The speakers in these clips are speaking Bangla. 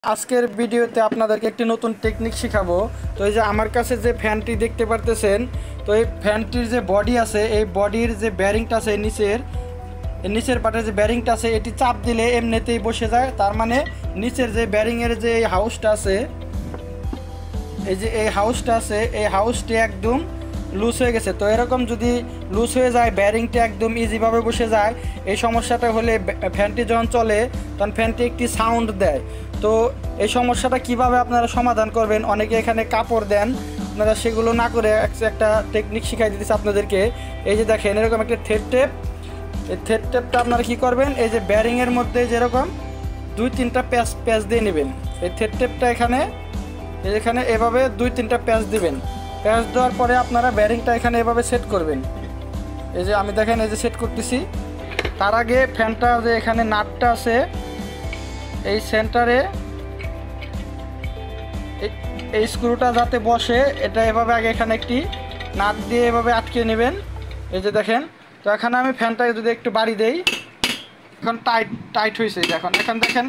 আজকের ভিডিওতে আপনাদেরকে একটি নতুন টেকনিক শেখাবো। তো এই যে আমার কাছে যে ফ্যানটি দেখতে পারতেছেন, তো এই ফ্যানটির যে বডি আছে, এই বডির যে ব্যারিংটা আছে নিচের পাটের যে ব্যারিংটা আছে, এটি চাপ দিলে এমনিতেই বসে যায়। তার মানে নিচের যে ব্যারিংয়ের যে হাউসটা আছে, এই যে এই হাউসটা আছে, এই হাউসটি একদম লুজ হয়ে গেছে। তো এরকম যদি লুজ হয়ে যায়, ব্যারিংটি একদম ইজিভাবে বসে যায়, এই সমস্যাটা হলে ফ্যানটি যখন চলে তখন ফ্যানটি একটি সাউন্ড দেয়। তো এই সমস্যাটা কিভাবে আপনারা সমাধান করবেন, অনেকে এখানে কাপড় দেন, আপনারা সেগুলো না করে একটা টেকনিক শিখাই দিতেছে আপনাদেরকে। এই যে দেখেন এরকম একটা থ্রেড টেপ, এই থ্রেড টেপটা আপনারা কী করবেন, এই যে ব্যারিংয়ের মধ্যে যেরকম 2-3টা প্যাচ দিয়ে নেবেন। এই থ্রেড টেপটা এখানে এভাবে 2-3টা প্যাচ দিবেন। প্যাচ দেওয়ার পরে আপনারা ব্যারিংটা এখানে এভাবে সেট করবেন। এই যে আমি দেখেন এই যে সেট করতেছি। তার আগে ফ্যানটা যে এখানে নাটটা আছে, এই সেন্টারে এই স্ক্রুটা যাতে বসে, এটা এভাবে আগে এখানে একটি নাট দিয়ে এভাবে আটকে নেবেন। এই যে দেখেন, তো এখানে আমি ফ্যানটা যদি একটু বাড়ি দেই, এখন টাইট হয়েছে। এখন দেখেন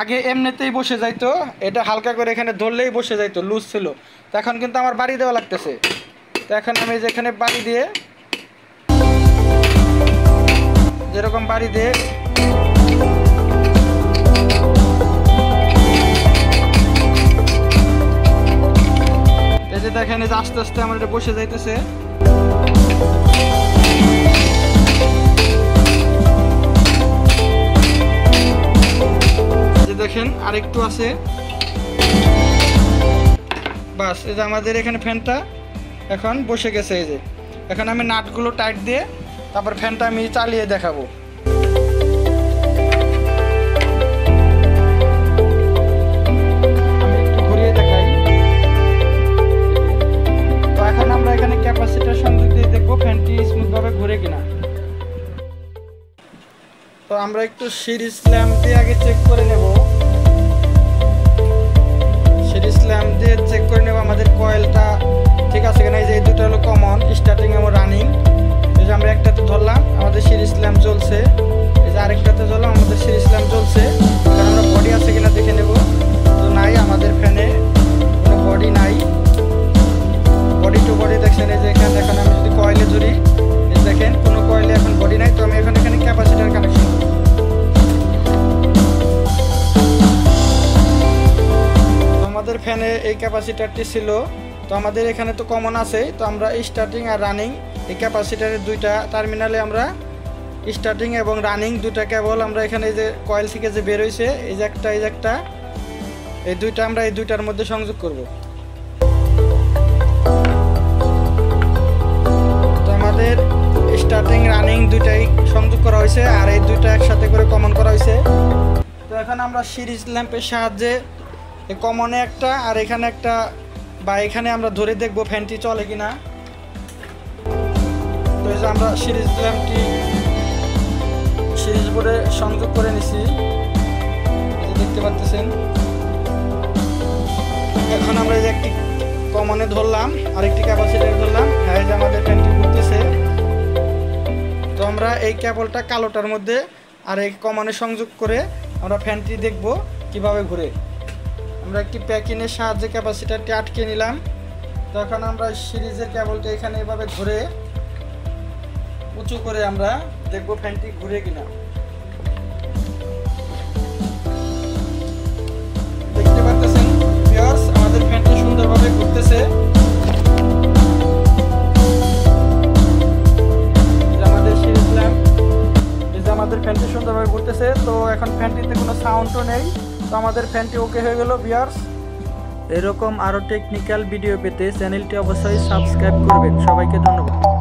আগে এমনিতেই বসে যাইতো, এটা হালকা করে এখানে ধরলেই বসে যাইতো, লুজ ছিল। তো এখন কিন্তু আমার বাড়ি দেওয়া লাগতেছে। তো এখন আমি যেখানে বাড়ি দিয়ে, যেরকম বাড়ি দিয়ে এই যে দেখেন, এই যে আস্তে আস্তে আমার এটা বসে যাইতেছে। দেখেন আরেকটু আছে, বাস। এই যে আমাদের এখানে ফ্যানটা এখন বসে গেছে। এই যে এখন আমি নাটগুলো টাইট দিয়ে তারপর ফ্যানটা আমি চালিয়ে দেখাবো। আমি একটু ঘুরিয়ে দেখাই। তো এখন আমরা এখানে ক্যাপাসিটর সংযোগ দিয়ে দেখবো ফ্যানটি স্মুথভাবে ঘুরে কিনা। তো আমরা একটু সিরিজ ল্যাম্প দিয়ে আগে চেক করে নেব। সিরিজ ল্যাম্প দিয়ে চেক করে নেব আমাদের কয়েলটা ঠিক আছে কিনা। এই যে এই দুটো হলো কমন, স্টার্টিং এবং রানিং। এই যে আমরা একটাতে ধরলাম, আমাদের সিরিজ ল্যাম্প জ্বলছে। এই যে আরেকটাতে ধরলাম, আমাদের সিরিজ ল্যাম্প জ্বলছে। কারণ আমরা বডি আছে কিনা দেখে নেব। তো নাই, আমাদের ফ্যানে কোনো বডি নাই। বডি টু বডি দেখছেন, এই যে এখানে এখন আমি যদি কয়েলে ধরি, দেখেন কোনো কয়েলে এখন বডি নাই। তো আমি এখানে ক্যাপাসিটার কানেকশন করব। তো আমাদের ফ্যানে এই ক্যাপাসিটারটি ছিল। তো আমাদের এখানে তো কমন আছে, তো আমরা স্টার্টিং আর রানিং এই ক্যাপাসিটারের দুইটা টার্মিনালে আমরা স্টার্টিং এবং রানিং দুইটা কেবল আমরা এখানে যে কয়েল থেকে যে বের হয়েছে, এই যে একটা এই দুইটা আমরা এই দুইটার মধ্যে সংযোগ করব। তো আমাদের স্টার্টিং রানিং দুইটাই সংযোগ করা হয়েছে, আর এই দুইটা একসাথে করে কমন করা হয়েছে। তো এখন আমরা সিরিজ ল্যাম্পের সাহায্যে এই কমনে একটা আর এখানে একটা, বা এখানে আমরা ধরে দেখব ফ্যানটি চলে কিনা। তো এই যে আমরা সিরিজ ল্যাম্পটি সিরিজ বোর্ডে সংযোগ করে নিছি, এই যে দেখতে পাচ্ছেন। এখন আমরা এই যে একটি কমনে ধরলাম আর একটি ক্যাপাসিটর ধরলাম। হ্যাঁ, এই যে আমাদের ফ্যানটি ঘুরতেছে। তো আমরা এই কেবলটা কালোটার মধ্যে আর এই কমনে সংযোগ করে আমরা ফ্যানটি দেখব কিভাবে ঘুরে। আমরা একটি প্যাকিনের সাহায্যে ক্যাপাসিটারটি আটকে নিলাম। তখন আমরা সিরিজের কেবলটা এখানে এভাবে ধরে উঁচু করে আমরা দেখব ফ্যানটি ঘুরে কিনা। দেখতে পাচ্ছেন ভিউয়ার্স, আমাদের ফ্যানটি সুন্দরভাবে ঘুরতেছে। আমাদের সিরিজ ল্যাম্প, এই যে আমাদের ফ্যানটি সুন্দরভাবে ঘুরতেছে। তো এখন ফ্যানটিতে কোনো সাউন্ডও নেই। তো আমাদের ফ্যানটি ওকে হয়ে গেল ভিউয়ার্স। এরকম আরও টেকনিক্যাল ভিডিও পেতে চ্যানেলটি অবশ্যই সাবস্ক্রাইব করবেন। সবাইকে ধন্যবাদ।